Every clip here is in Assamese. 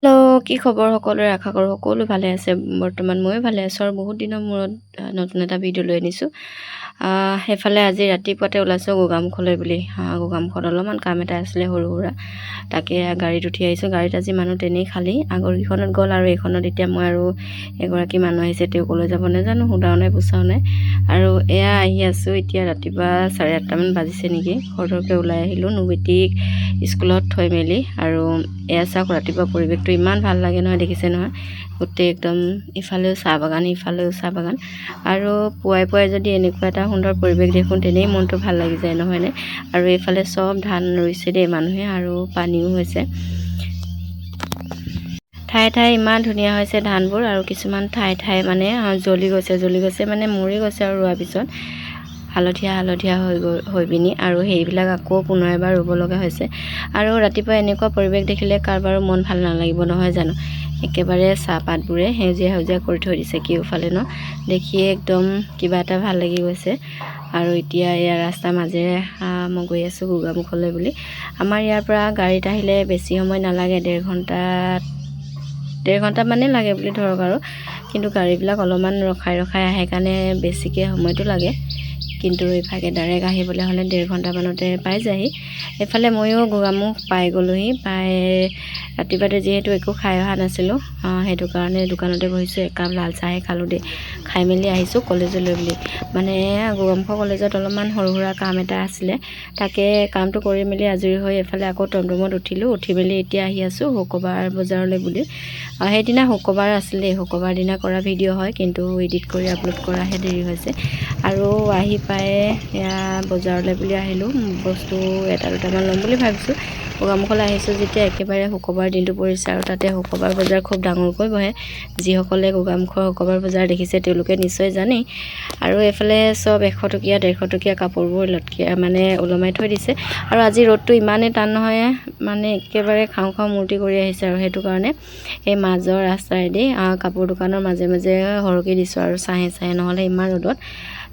হেল্ল' কি খবৰ সকলোৰে আশা কৰোঁ সকলো ভালে আছে বৰ্তমান ময়ো ভালে আছোঁ আৰু বহুত দিনৰ মূৰত নতুন এটা ভিডিঅ' লৈ আনিছোঁ সেইফালে আজি ৰাতিপুৱাতে ওলাইছোঁ গোগামুখলৈ বুলি গোগামুখত অলপমান কাম এটা আছিলে সৰু সুৰা তাকে গাড়ীত উঠি আহিছোঁ গাড়ীত আজি মানুহ তেনেই খালী আগৰকেইখনত গ'ল আৰু এইখনত এতিয়া মই আৰু এগৰাকী মানুহ আহিছে তেওঁ ক'লৈ যাব নাজানো সোধাও নাই পোছাও নাই আৰু এয়া আহি আছোঁ এতিয়া ৰাতিপুৱা 8:30মান বাজিছে নেকি ঘৰলৈকে ওলাই আহিলোঁ নুবেটিক স্কুলত থৈ মেলি আৰু এয়া চাওক ৰাতিপুৱা পৰিৱেশটো ইমান ভাল লাগে নহয় দেখিছে নহয় গোটেই একদম ইফালেও চাহ বাগান ইফালেও চাহ বাগান আৰু পুৱাই পুৱাই যদি এনেকুৱা এটা সুন্দৰ পৰিৱেশ দেখোঁ তেনেই মনটো ভাল লাগি যায় নহয়নে আৰু এইফালে চব ধান ৰুইছে দেই মানুহে আৰু পানীও হৈছে ঠায়ে ঠায়ে ইমান ধুনীয়া হৈছে ধানবোৰ আৰু কিছুমান ঠায়ে ঠায়ে মানে জ্বলি গৈছে মানে মৰি গৈছে আৰু ৰোৱাৰ পিছত হালধীয়া হৈ পিনি আৰু সেইবিলাক আকৌ পুনৰ এবাৰ ৰুব লগা হৈছে আৰু ৰাতিপুৱা এনেকুৱা পৰিৱেশ দেখিলে কাৰোবাৰো মন ভাল নালাগিব নহয় জানো একেবাৰে চাহপাতবোৰে সেউজীয়া কৰি থৈ দিছে কেউফালে ন দেখিয়ে একদম কিবা এটা ভাল লাগি গৈছে আৰু এতিয়া এয়া ৰাস্তাৰ মাজেৰে মই গৈ আছোঁ গোগামুখলৈ বুলি আমাৰ ইয়াৰ পৰা গাড়ীত আহিলে বেছি সময় নালাগে 1.5 ঘণ্টা মানে লাগে বুলি ধৰক আৰু কিন্তু গাড়ীবিলাক অলপমান ৰখাই আহে কাৰণে বেছিকৈ সময়টো লাগে কিন্তু ইফালে ডাইৰেক্ট আহিবলৈ হ'লে 1.5 ঘণ্টামানতে পাই যায়হি এফালে ময়ো গোগামুখ পাই গ'লোহি পাই ৰাতিপুৱাতে যিহেতু একো খাই অহা নাছিলোঁ সেইটো কাৰণে দোকানতে বহিছোঁ একাপ লাল চাহে খালোঁ দেই খাই মেলি আহিছোঁ কলেজলৈ বুলি মানে গোগামুখ কলেজত অলপমান সৰু সুৰা কাম এটা আছিলে তাকে কামটো কৰি মেলি আজৰি হৈ এফালে আকৌ টমটমত উঠি মেলি এতিয়া আহি আছোঁ শুক্ৰবাৰ বজাৰলৈ বুলি সেইদিনা শুক্ৰবাৰ আছিলে শুক্ৰবাৰ দিনা কৰা ভিডিঅ' হয় কিন্তু এডিট কৰি আপলোড কৰাহে দেৰি হৈছে আৰু আহি পাই এয়া বজাৰলৈ বুলি আহিলোঁ বস্তু এটা দুটামান ল'ম বুলি ভাবিছোঁ গোগামুখলৈ আহিছোঁ যেতিয়া একেবাৰে শুক্ৰবাৰ দিনটো পৰিছে আৰু তাতে শুক্ৰবাৰ বজাৰ খুব ডাঙৰকৈ বহে যিসকলে গোগামুখৰ শুক্ৰবাৰ বজাৰ দেখিছে তেওঁলোকে নিশ্চয় জানেই আৰু এইফালে চব 100 টকীয়া 150 টকীয়া কাপোৰবোৰ মানে ওলমাই থৈ দিছে আৰু আজি ৰ'দটো ইমানেই টান নহয় মানে একেবাৰে খাওঁ মূৰ্তি কৰি আহিছে আৰু সেইটো কাৰণে এই মাজৰ ৰাস্তাৰেদি কাপোৰ দোকানৰ মাজে সৰকি দিছোঁ আৰু চাহে নহ'লে ইমান ৰ'দত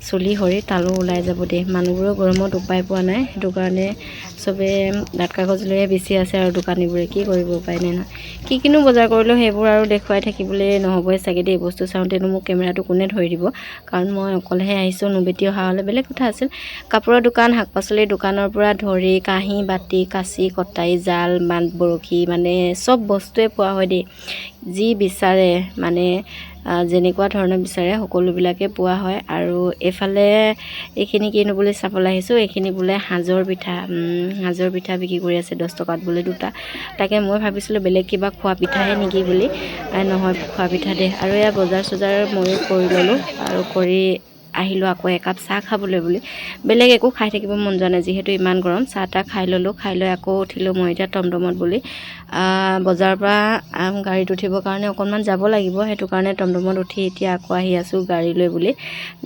চুলি সৰি তালো ওলাই যাব দেই মানুহবোৰো গৰমত উপায় পোৱা নাই সেইটো কাৰণে চবে দাঁত কাগজ লৈয়ে বেছি আছে আৰু দোকানীবোৰে কি কৰিব উপায় নাই নহয় কিনো বজাৰ কৰিলেও সেইবোৰ আৰু দেখুৱাই থাকিবলৈ নহ'বই চাগে দেই বস্তু চাওঁতেনো মোক কেমেৰাটো কোনে ধৰি দিব কাৰণ মই অকলেহে আহিছোঁ নুবেটি অহা হ'লে বেলেগ কথা আছিল কাপোৰৰ দোকান শাক পাচলিৰ দোকানৰ পৰা ধৰি কাঁহী বাতি কাঁচি কটাৰী জাল বৰশী মানে চব বস্তুৱে পোৱা হয় দেই যি বিচাৰে মানে যেনেকুৱা ধৰণৰ বিচাৰে সকলোবিলাকে পোৱা হয় আৰু এইফালে এইখিনি কিনো বুলি চাবলৈ আহিছোঁ এইখিনি বোলে সাজৰ পিঠা বিক্ৰী কৰি আছে 10 টকাত বোলে দুটা তাকে মই ভাবিছিলোঁ বেলেগ কিবা খোৱা পিঠাহে নেকি বুলি নহয় খোৱা পিঠা দে আৰু এয়া বজাৰ চজাৰ ময়ো কৰি ল'লোঁ আৰু কৰি আহিলোঁ আকৌ একাপ চাহ খাবলৈ বুলি বেলেগ একো খাই থাকিব মন যোৱা নাই যিহেতু ইমান গৰম চাহ তাহ খাই ল'লোঁ খাই লৈ আকৌ উঠিলোঁ মই এতিয়া টমটমত বুলি বজাৰৰ পৰা গাড়ীত উঠিবৰ কাৰণে অকণমান যাব লাগিব সেইটো কাৰণে টমটমত উঠি এতিয়া আকৌ আহি আছোঁ গাড়ী লৈ বুলি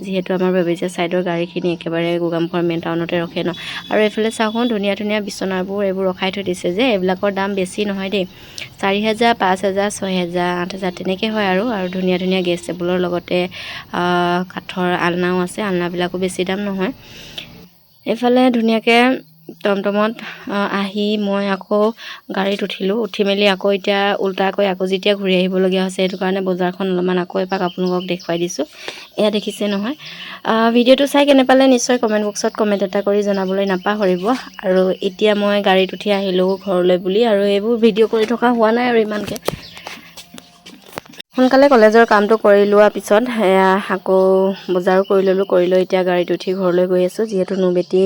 যিহেতু আমাৰ বেবেজীয়া ছাইডৰ গাড়ীখিনি একেবাৰে গোগামুখৰ মেইন টাউনতে ৰখে ন আৰু এইফালে চাওঁক ধুনীয়া বিচনাবোৰ এইবোৰ ৰখাই থৈ দিছে যে এইবিলাকৰ দাম বেছি নহয় দেই 4,000 5,000 6,000 8,000 তেনেকৈ হয় আৰু ধুনীয়া গেষ্ট টেবুলৰ লগতে কাঠৰ আলনাও আছে আলনাবিলাকো বেছি দাম নহয় এইফালে ধুনীয়াকৈ টমটমত আহি মই আকৌ গাড়ীত উঠি মেলি আকৌ এতিয়া উল্টাকৈ আকৌ যেতিয়া ঘূৰি আহিবলগীয়া হৈছে সেইটো কাৰণে বজাৰখন অলপমান আকৌ এপাক আপোনালোকক দেখুৱাই দিছোঁ এয়া দেখিছে নহয় ভিডিঅ'টো চাই কেনে পালে নিশ্চয় কমেণ্ট বক্সত কমেণ্ট এটা কৰি জনাবলৈ নাপাহৰিব আৰু এতিয়া মই গাড়ীত উঠি আহিলোঁ ঘৰলৈ বুলি আৰু এইবোৰ ভিডিঅ' কৰি থকা হোৱা নাই আৰু ইমানকৈ সোনকালে কলেজৰ কামটো কৰি লোৱাৰ পিছত আকৌ বজাৰো কৰি ল'লোঁ কৰি লৈ এতিয়া গাড়ীত উঠি ঘৰলৈ গৈ আছোঁ যিহেতু নুবেটি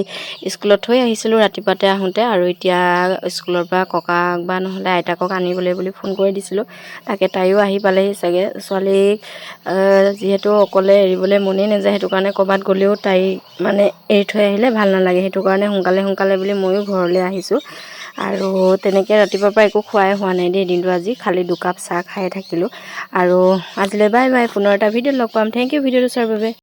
স্কুলত থৈ আহিছিলোঁ ৰাতিপুৱাতে আহোঁতে আৰু এতিয়া স্কুলৰ পৰা ককাক বা নহ'লে আইতাকক আনিবলৈ বুলি ফোন কৰি দিছিলোঁ তাকে তাইও আহি পালেহি চাগে ছোৱালীক যিহেতু অকলে এৰিবলৈ মনেই নাযায় সেইটো কাৰণে ক'ৰবাত গ'লেও তাই মানে এৰি থৈ আহিলে ভাল নালাগে সেইটো কাৰণে সোনকালে বুলি ময়ো ঘৰলৈ আহিছোঁ আৰু তেনেকৈ ৰাতিপুৱাৰ পৰা একো খোৱাই হোৱা নাই দেই দিনটো আজি খালি 2 কাপ চাহ খাই থাকিলোঁ আৰু আজিলৈ বাই পুনৰ এটা ভিডিঅ'ত লগ পাম থেংক ইউ ভিডিঅ'টো চোৱাৰ বাবে